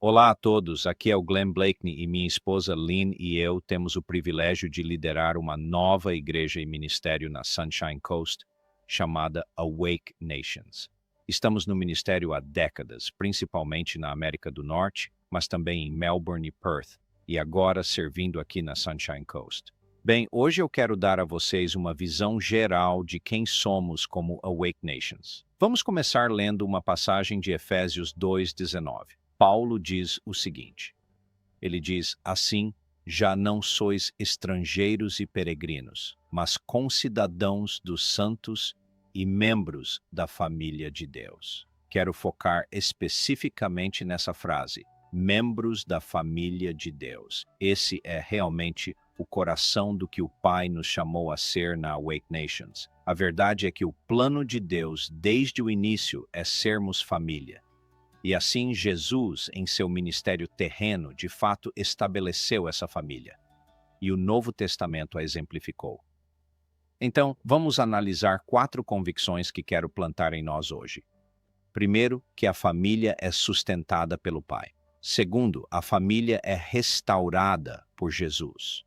Olá a todos, aqui é o Glenn Blakeney e minha esposa Lynn e eu temos o privilégio de liderar uma nova igreja e ministério na Sunshine Coast, chamada Awake Nations. Estamos no ministério há décadas, principalmente na América do Norte, mas também em Melbourne e Perth, e agora servindo aqui na Sunshine Coast. Bem, hoje eu quero dar a vocês uma visão geral de quem somos como Awake Nations. Vamos começar lendo uma passagem de Efésios 2:19. Paulo diz o seguinte: ele diz, assim, já não sois estrangeiros e peregrinos, mas concidadãos dos santos e membros da família de Deus. Quero focar especificamente nessa frase, membros da família de Deus. Esse é realmente o coração do que o Pai nos chamou a ser na Awake Nations. A verdade é que o plano de Deus, desde o início, é sermos família. E assim Jesus, em seu ministério terreno, de fato estabeleceu essa família. E o Novo Testamento a exemplificou. Então, vamos analisar 4 convicções que quero plantar em nós hoje. Primeiro, que a família é sustentada pelo Pai. Segundo, a família é restaurada por Jesus.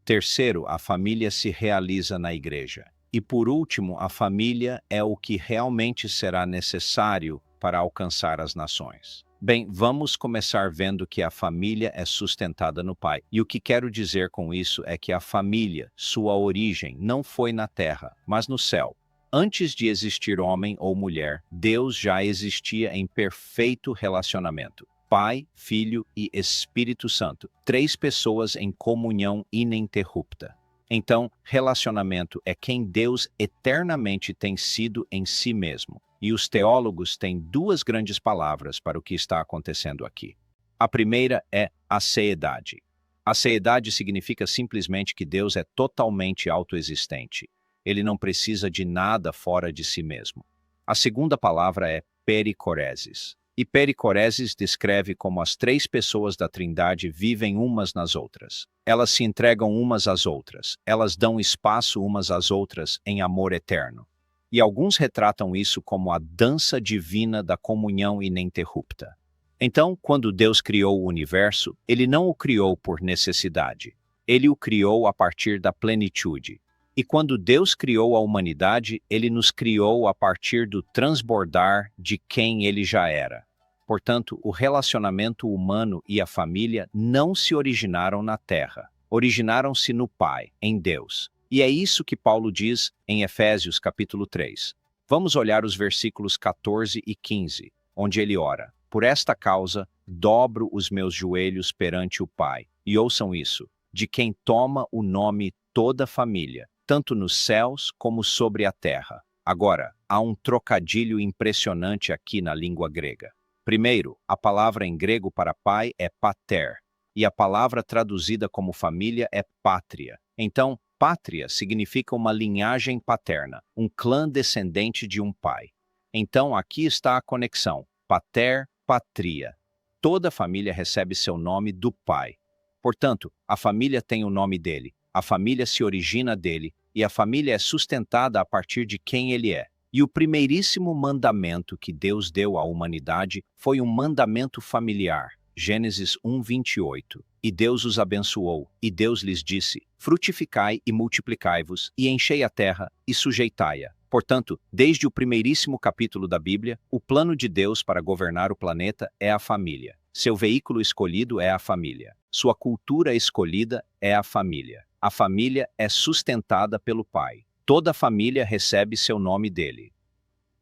Terceiro, a família se realiza na igreja. E por último, a família é o que realmente será necessário para alcançar as nações. Bem, vamos começar vendo que a família é sustentada no Pai. E o que quero dizer com isso é que a família, sua origem, não foi na terra, mas no céu. Antes de existir homem ou mulher, Deus já existia em perfeito relacionamento. Pai, Filho e Espírito Santo, 3 pessoas em comunhão ininterrupta. Então, relacionamento é quem Deus eternamente tem sido em si mesmo. E os teólogos têm 2 grandes palavras para o que está acontecendo aqui. A primeira é aceidade. Aceidade significa simplesmente que Deus é totalmente autoexistente. Ele não precisa de nada fora de si mesmo. A segunda palavra é pericoresis. E pericoresis descreve como as 3 pessoas da Trindade vivem umas nas outras. Elas se entregam umas às outras. Elas dão espaço umas às outras em amor eterno. E alguns retratam isso como a dança divina da comunhão ininterrupta. Então, quando Deus criou o universo, ele não o criou por necessidade. Ele o criou a partir da plenitude. E quando Deus criou a humanidade, ele nos criou a partir do transbordar de quem ele já era. Portanto, o relacionamento humano e a família não se originaram na terra. Originaram-se no Pai, em Deus. E é isso que Paulo diz em Efésios capítulo 3. Vamos olhar os versículos 14 e 15, onde ele ora: por esta causa, dobro os meus joelhos perante o Pai. E ouçam isso, de quem toma o nome toda a família, tanto nos céus como sobre a terra. Agora, há um trocadilho impressionante aqui na língua grega. Primeiro, a palavra em grego para pai é pater, e a palavra traduzida como família é pátria. Então, pátria significa uma linhagem paterna, um clã descendente de um pai. Então, aqui está a conexão, pater, patria. Toda família recebe seu nome do pai. Portanto, a família tem o nome dele, a família se origina dele, e a família é sustentada a partir de quem ele é. E o primeiríssimo mandamento que Deus deu à humanidade foi um mandamento familiar. Gênesis 1:28. E Deus os abençoou, e Deus lhes disse: frutificai e multiplicai-vos, e enchei a terra, e sujeitai-a. Portanto, desde o primeiríssimo capítulo da Bíblia, o plano de Deus para governar o planeta é a família. Seu veículo escolhido é a família. Sua cultura escolhida é a família. A família é sustentada pelo Pai. Toda a família recebe seu nome dele.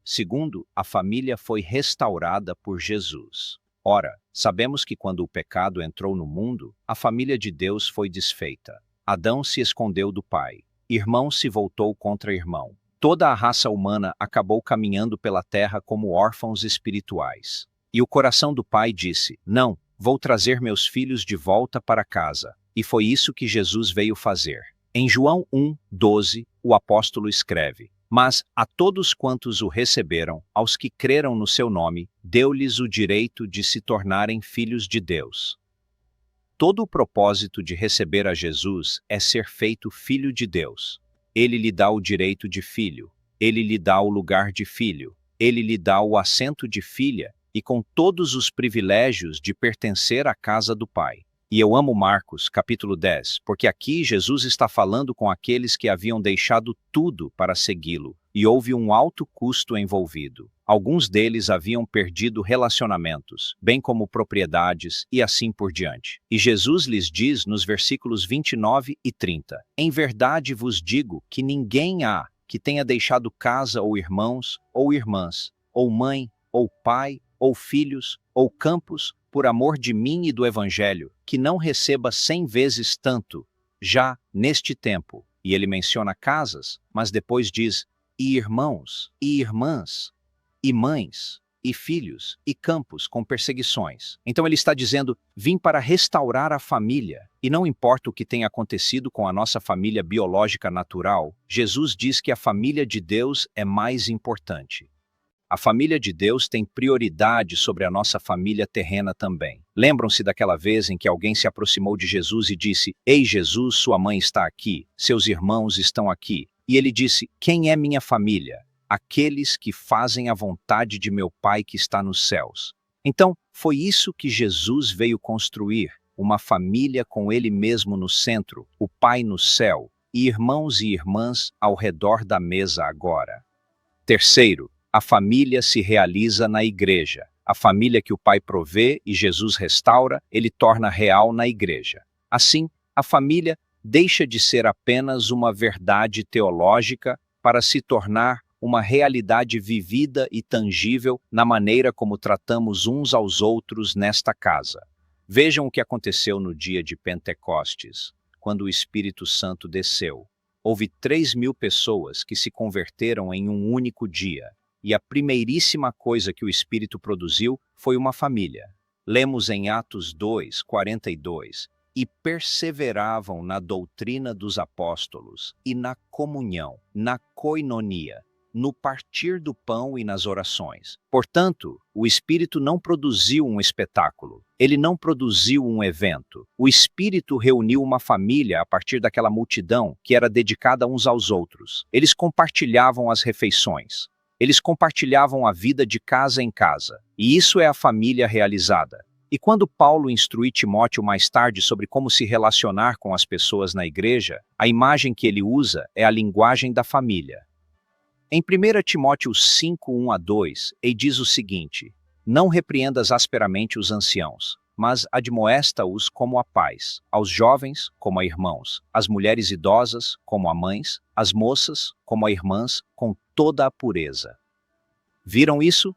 Segundo, a família foi restaurada por Jesus. Ora, sabemos que quando o pecado entrou no mundo, a família de Deus foi desfeita. Adão se escondeu do Pai. Irmão se voltou contra irmão. Toda a raça humana acabou caminhando pela terra como órfãos espirituais. E o coração do Pai disse: não, vou trazer meus filhos de volta para casa. E foi isso que Jesus veio fazer. Em João 1:12, o apóstolo escreve: mas a todos quantos o receberam, aos que creram no seu nome, deu-lhes o direito de se tornarem filhos de Deus. Todo o propósito de receber a Jesus é ser feito filho de Deus. Ele lhe dá o direito de filho, ele lhe dá o lugar de filho, ele lhe dá o assento de filha e com todos os privilégios de pertencer à casa do Pai. E eu amo Marcos, capítulo 10, porque aqui Jesus está falando com aqueles que haviam deixado tudo para segui-lo, e houve um alto custo envolvido. Alguns deles haviam perdido relacionamentos, bem como propriedades e assim por diante. E Jesus lhes diz nos versículos 29 e 30, em verdade vos digo que ninguém há que tenha deixado casa ou irmãos, ou irmãs, ou mãe, ou pai, ou filhos, ou campos, por amor de mim e do Evangelho, que não receba 100 vezes tanto, já neste tempo. E ele menciona casas, mas depois diz, e irmãos, e irmãs, e mães, e filhos, e campos com perseguições. Então ele está dizendo, vim para restaurar a família. E não importa o que tenha acontecido com a nossa família biológica natural, Jesus diz que a família de Deus é mais importante. A família de Deus tem prioridade sobre a nossa família terrena também. Lembram-se daquela vez em que alguém se aproximou de Jesus e disse, Ei Jesus, sua mãe está aqui, seus irmãos estão aqui. E ele disse, quem é minha família? Aqueles que fazem a vontade de meu Pai que está nos céus. Então, foi isso que Jesus veio construir, uma família com ele mesmo no centro, o Pai no céu, e irmãos e irmãs ao redor da mesa agora. Terceiro, a família se realiza na igreja. A família que o Pai provê e Jesus restaura, ele torna real na igreja. Assim, a família deixa de ser apenas uma verdade teológica para se tornar uma realidade vivida e tangível na maneira como tratamos uns aos outros nesta casa. Vejam o que aconteceu no dia de Pentecostes, quando o Espírito Santo desceu. Houve 3.000 pessoas que se converteram em um único dia. E a primeiríssima coisa que o Espírito produziu foi uma família. Lemos em Atos 2, 42, e perseveravam na doutrina dos apóstolos, e na comunhão, na koinonia, no partir do pão e nas orações. Portanto, o Espírito não produziu um espetáculo, ele não produziu um evento. O Espírito reuniu uma família a partir daquela multidão que era dedicada uns aos outros. Eles compartilhavam as refeições. Eles compartilhavam a vida de casa em casa, e isso é a família realizada. E quando Paulo instrui Timóteo mais tarde sobre como se relacionar com as pessoas na igreja, a imagem que ele usa é a linguagem da família. Em 1 Timóteo 5, 1-2, ele diz o seguinte, não repreendas asperamente os anciãos, mas admoesta-os como a pais, aos jovens como a irmãos, às mulheres idosas como a mães, às moças como a irmãs, com toda a pureza. Viram isso?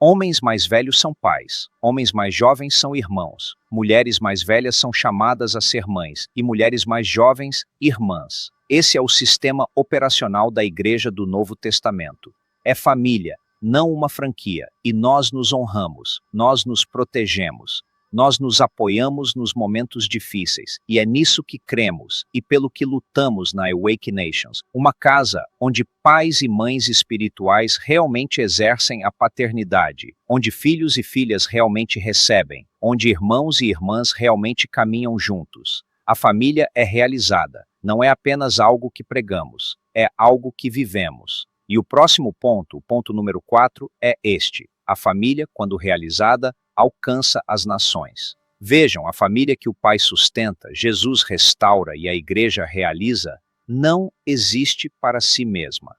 Homens mais velhos são pais, homens mais jovens são irmãos, mulheres mais velhas são chamadas a ser mães, e mulheres mais jovens, irmãs. Esse é o sistema operacional da Igreja do Novo Testamento. É família, não uma franquia, e nós nos honramos, nós nos protegemos. Nós nos apoiamos nos momentos difíceis, e é nisso que cremos, e pelo que lutamos na Awake Nations, uma casa onde pais e mães espirituais realmente exercem a paternidade, onde filhos e filhas realmente recebem, onde irmãos e irmãs realmente caminham juntos. A família é realizada, não é apenas algo que pregamos, é algo que vivemos. E o próximo ponto, o ponto número 4, é este. A família, quando realizada, alcança as nações. Vejam, a família que o Pai sustenta, Jesus restaura e a Igreja realiza, não existe para si mesma.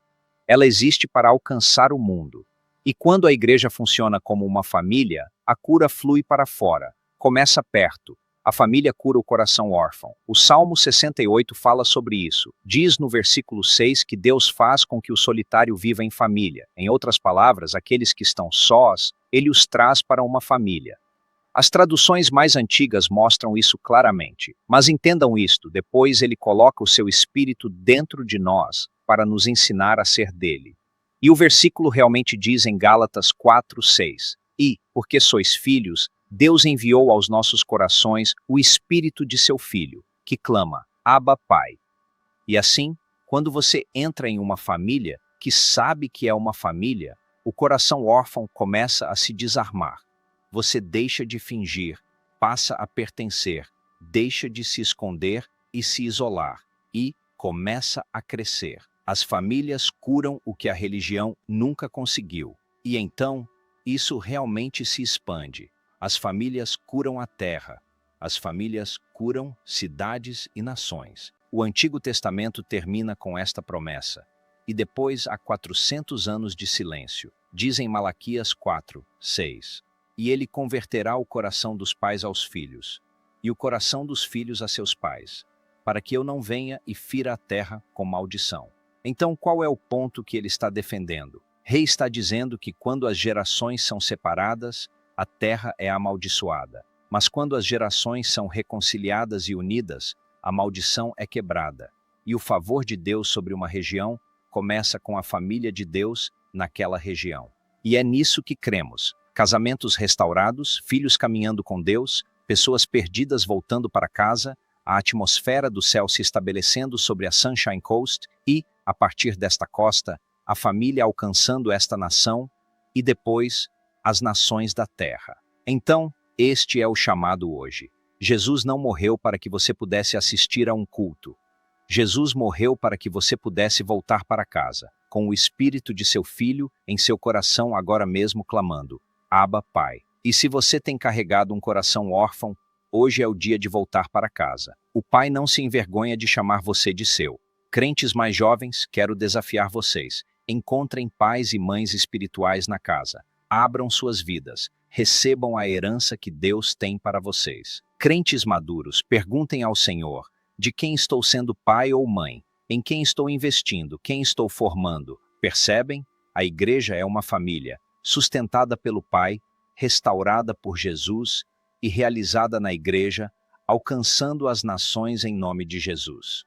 Ela existe para alcançar o mundo. E quando a Igreja funciona como uma família, a cura flui para fora, começa perto. A família cura o coração órfão. O Salmo 68 fala sobre isso. Diz no versículo 6 que Deus faz com que o solitário viva em família. Em outras palavras, aqueles que estão sós, ele os traz para uma família. As traduções mais antigas mostram isso claramente. Mas entendam isto, depois ele coloca o seu Espírito dentro de nós para nos ensinar a ser dele. E o versículo realmente diz em Gálatas 4:6, e, porque sois filhos, Deus enviou aos nossos corações o Espírito de seu Filho, que clama, Abba, Pai. E assim, quando você entra em uma família, que sabe que é uma família, o coração órfão começa a se desarmar. Você deixa de fingir, passa a pertencer, deixa de se esconder e se isolar, e começa a crescer. As famílias curam o que a religião nunca conseguiu. E então, Isso realmente se expande. As famílias curam a terra. As famílias curam cidades e nações. O Antigo Testamento termina com esta promessa. E depois há 400 anos de silêncio. Diz em Malaquias 4, 6. E ele converterá o coração dos pais aos filhos, e o coração dos filhos a seus pais, para que eu não venha e fira a terra com maldição. Então, qual é o ponto que ele está defendendo? Rei está dizendo que quando as gerações são separadas, a terra é amaldiçoada. Mas quando as gerações são reconciliadas e unidas, a maldição é quebrada. E o favor de Deus sobre uma região começa com a família de Deus naquela região. E é nisso que cremos. Casamentos restaurados, filhos caminhando com Deus, pessoas perdidas voltando para casa, a atmosfera do céu se estabelecendo sobre a Sunshine Coast e, a partir desta costa, a família alcançando esta nação e depois as nações da terra. Então, este é o chamado hoje. Jesus não morreu para que você pudesse assistir a um culto. Jesus morreu para que você pudesse voltar para casa, com o espírito de seu filho em seu coração agora mesmo clamando, Abba, Pai. E se você tem carregado um coração órfão, hoje é o dia de voltar para casa. O Pai não se envergonha de chamar você de seu. Crentes mais jovens, quero desafiar vocês. Encontrem pais e mães espirituais na casa. Abram suas vidas. Recebam a herança que Deus tem para vocês. Crentes maduros, perguntem ao Senhor, de quem estou sendo pai ou mãe? Em quem estou investindo? Quem estou formando? Percebem? A igreja é uma família, sustentada pelo Pai, restaurada por Jesus e realizada na igreja, alcançando as nações em nome de Jesus.